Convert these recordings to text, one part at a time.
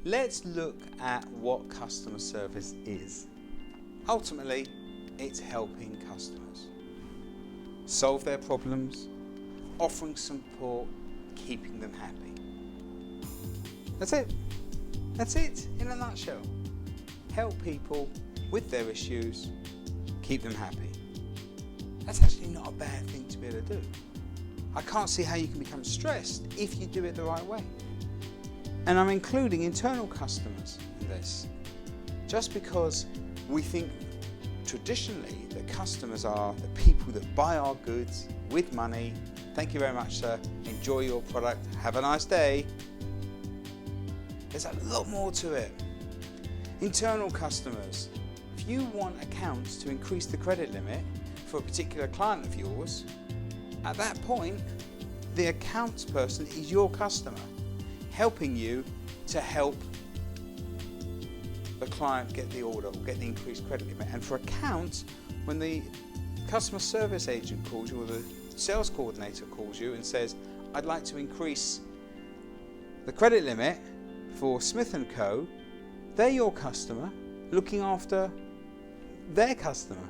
let's look at what customer service is. Ultimately, it's helping customers solve their problems, offering support, keeping them happy. That's it. That's it in a nutshell. Help people with their issues, keep them happy. That's actually not a bad thing to be able to do. I can't see how you can become stressed if you do it the right way. And I'm including internal customers in this. Just because we think traditionally that customers are the people that buy our goods with money. Thank you very much, sir. Enjoy your product. Have a nice day. There's a lot more to it. Internal customers. If you want accounts to increase the credit limit for a particular client of yours, at that point, the accounts person is your customer, helping you to help the client get the order or get the increased credit limit. And for accounts, when the customer service agent calls you or the sales coordinator calls you and says, I'd like to increase the credit limit for Smith & Co, they're your customer looking after their customer.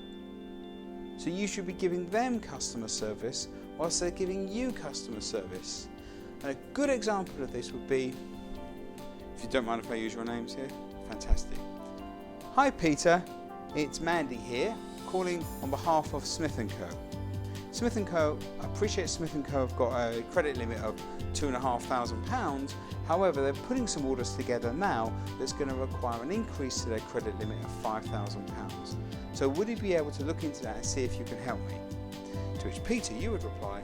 So you should be giving them customer service whilst they're giving you customer service. And a good example of this would be, if you don't mind if I use your names here, fantastic. Hi Peter, it's Mandy here, calling on behalf of Smith & Co. Smith & Co, I appreciate Smith & Co have got a credit limit of £2,500, however they're putting some orders together now that's going to require an increase to their credit limit of £5,000. So would you be able to look into that and see if you can help me? To which Peter, you would reply,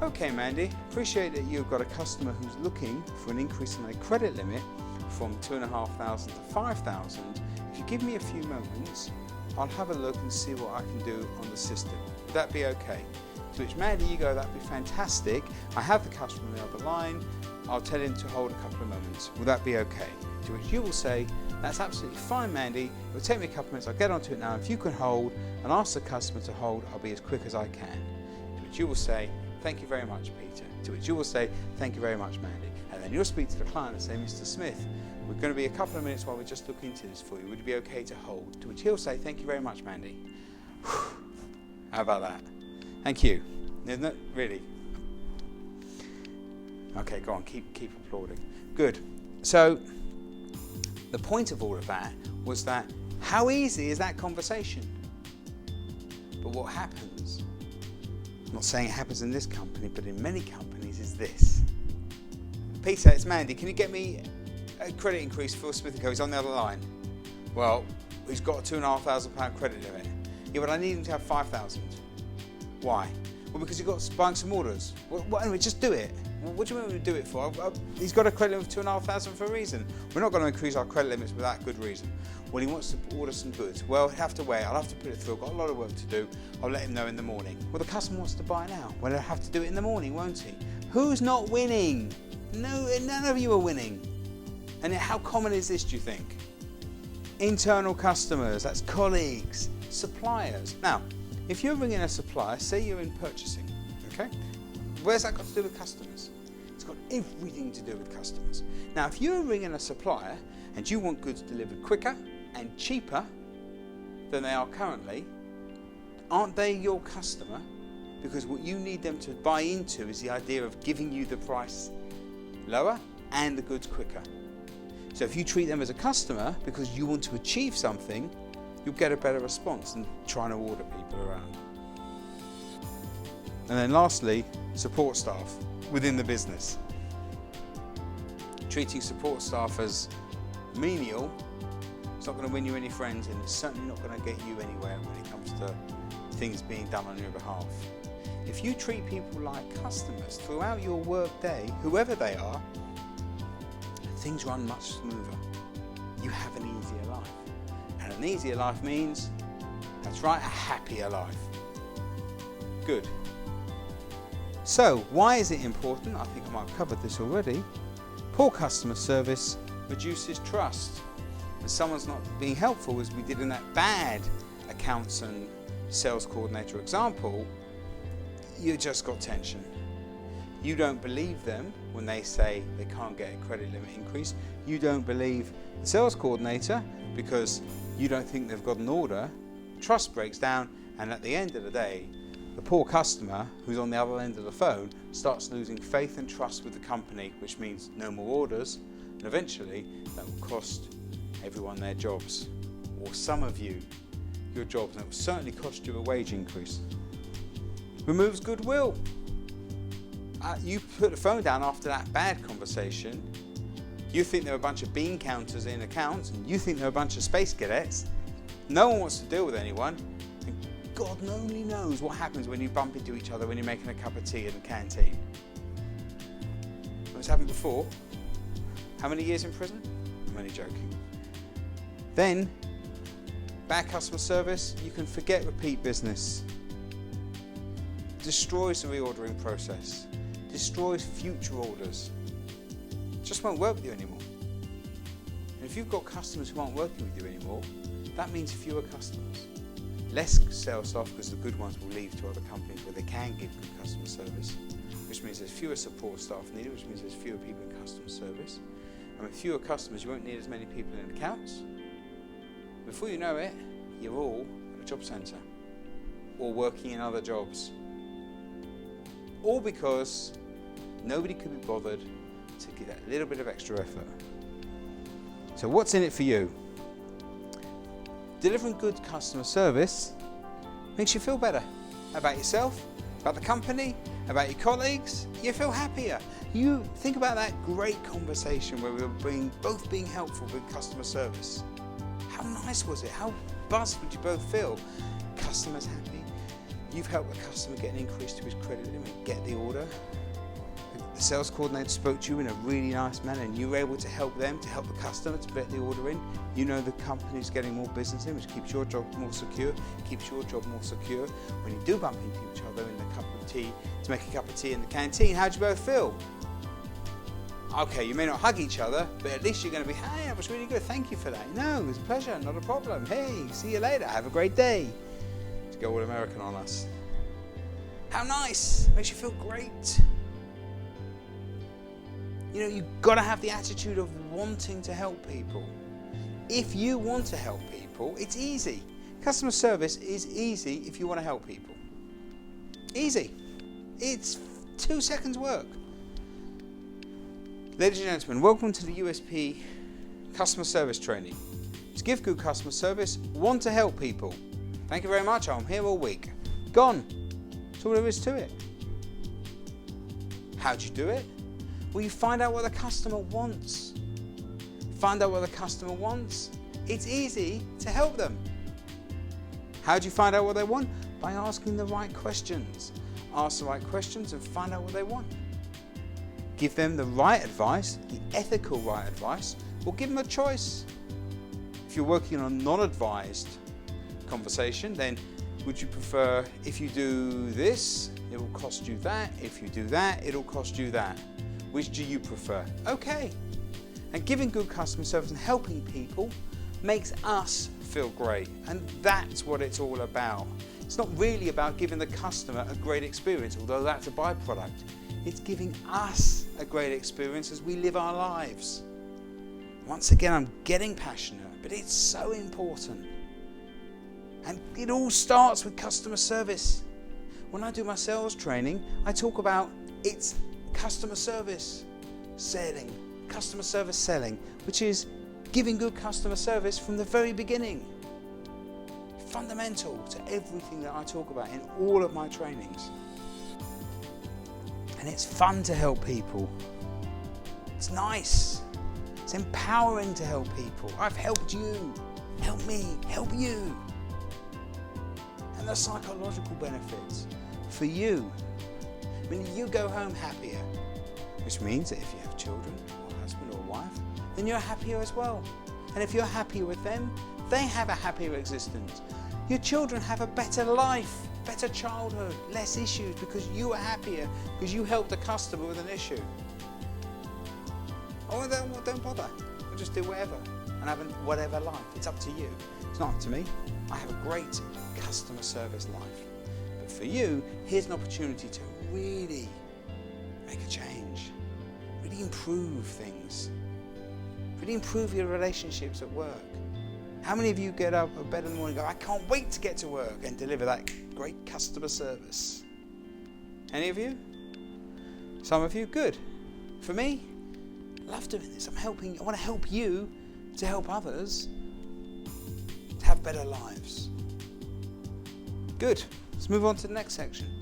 okay Mandy, appreciate that you've got a customer who's looking for an increase in their credit limit from £2,500 to £5,000. If you give me a few moments, I'll have a look and see what I can do on the system. Would that be okay? To which Mandy, you go, that'd be fantastic. I have the customer on the other line. I'll tell him to hold a couple of moments. Will that be okay? To which you will say, that's absolutely fine, Mandy. It'll take me a couple of minutes. I'll get onto it now. If you can hold and ask the customer to hold, I'll be as quick as I can. To which you will say, thank you very much, Peter. To which you will say, thank you very much, Mandy. And then you'll speak to the client and say, Mr. Smith, we're going to be a couple of minutes while we just look into this for you. Would it be okay to hold? To which he'll say, thank you very much, Mandy. How about that? Thank you. There's no, really. Okay, go on, keep applauding. Good. So, the point of all of that was that how easy is that conversation? But what happens, I'm not saying it happens in this company, but in many companies, is this. Peter, it's Mandy. Can you get me a credit increase for Smith & Co? He's on the other line. Well, he's got a £2,500 credit limit. Yeah, but I need him to have 5,000. Why? Well, because you've got buying some orders. Well, anyway, just do it. What do you want me to do it for? He's got a credit limit of £2,500 for a reason. We're not going to increase our credit limits without good reason. Well, he wants to order some goods. Well, he'll have to wait. I'll have to put it through. I've got a lot of work to do. I'll let him know in the morning. Well, the customer wants to buy now. Well, he'll have to do it in the morning, won't he? Who's not winning? No, none of you are winning. And how common is this, do you think? Internal customers, that's colleagues, suppliers. Now, if you're ringing a supplier, say you're in purchasing, okay? Where's that got to do with customers? It's got everything to do with customers. Now, if you're ringing a supplier and you want goods delivered quicker and cheaper than they are currently, aren't they your customer? Because what you need them to buy into is the idea of giving you the price lower and the goods quicker. So if you treat them as a customer because you want to achieve something, you'll get a better response than trying to order people around. And then lastly, support staff within the business. Treating support staff as menial, it's not going to win you any friends, and it's certainly not going to get you anywhere when it comes to things being done on your behalf. If you treat people like customers throughout your work day, whoever they are, things run much smoother. You have an easier life. And an easier life means, that's right, a happier life. Good. So, why is it important? I think I might have covered this already. Poor customer service reduces trust. When someone's not being helpful, as we did in that bad accounts and sales coordinator example, you just got tension. You don't believe them when they say they can't get a credit limit increase. You don't believe the sales coordinator because you don't think they've got an order. Trust breaks down, and at the end of the day, the poor customer who's on the other end of the phone starts losing faith and trust with the company, which means no more orders, and eventually that will cost everyone their jobs, or some of you your jobs, and it will certainly cost you a wage increase. Removes goodwill. You put the phone down after that bad conversation. You think they're a bunch of bean counters in accounts, and you think they're a bunch of space cadets. No one wants to deal with anyone, and God only knows what happens when you bump into each other when you're making a cup of tea in the canteen. It's happened before. How many years in prison? I'm only joking. Then, bad customer service, you can forget repeat business. Destroys the reordering process. Destroys future orders. Just won't work with you anymore. And if you've got customers who aren't working with you anymore, that means fewer customers. Less sales staff, because the good ones will leave to other companies where they can give good customer service, which means there's fewer support staff needed, which means there's fewer people in customer service. And with fewer customers, you won't need as many people in accounts. Before you know it, you're all at a job centre or working in other jobs. All because nobody could be bothered to give that little bit of extra effort. So what's in it for you? Delivering good customer service makes you feel better about yourself, about the company, about your colleagues. You feel happier. You think about that great conversation where we were both being helpful with customer service. How nice was it? How buzzed would you both feel? Customer's happy. You've helped the customer get an increase to his credit limit, get the order. The sales coordinator spoke to you in a really nice manner, and you were able to help them, to help the customer to get the order in. You know the company's getting more business in, which keeps your job more secure, keeps your job more secure. When you do bump into each other in the cup of tea, to make a cup of tea in the canteen, how do you both feel? Okay, you may not hug each other, but at least you're going to be, hey, that was really good, thank you for that. No, it was a pleasure, not a problem. Hey, see you later, have a great day. To go all American on us. How nice, makes you feel great. You know, you've got to have the attitude of wanting to help people. If you want to help people, it's easy. Customer service is easy if you want to help people. Easy. It's 2 seconds work. Ladies and gentlemen, welcome to the USP Customer Service Training. To give good customer service, want to help people. Thank you very much. I'm here all week. Gone. That's all there is to it. How'd you do it? Well, you find out what the customer wants. Find out what the customer wants. It's easy to help them. How do you find out what they want? By asking the right questions. Ask the right questions and find out what they want. Give them the right advice, the ethical right advice, or give them a choice. If you're working on a non-advised conversation, then would you prefer, if you do this, it will cost you that. If you do that, it'll cost you that. Which do you prefer? Okay. And giving good customer service and helping people makes us feel great. And that's what it's all about. It's not really about giving the customer a great experience, although that's a byproduct. It's giving us a great experience as we live our lives. Once again, I'm getting passionate, but it's so important. And it all starts with customer service. When I do my sales training, I talk about it's customer service selling, customer service selling, which is giving good customer service from the very beginning. Fundamental to everything that I talk about in all of my trainings. And it's fun to help people. It's nice. It's empowering to help people. I've helped you. Help me. Help you. And the psychological benefits for you. I mean, you go home happier, which means that if you have children or a husband or a wife, then you're happier as well. And if you're happier with them, they have a happier existence. Your children have a better life, better childhood, less issues because you are happier, because you helped the customer with an issue. Oh, don't bother. We'll just do whatever and have whatever life. It's up to you. It's not up to me. I have a great customer service life. But for you, here's an opportunity to really make a change. Really improve things. Really improve your relationships at work. How many of you get up a bed in the morning and go, I can't wait to get to work and deliver that great customer service? Any of you? Some of you? Good. For me, I love doing this. I want to help you to help others to have better lives. Good. Let's move on to the next section.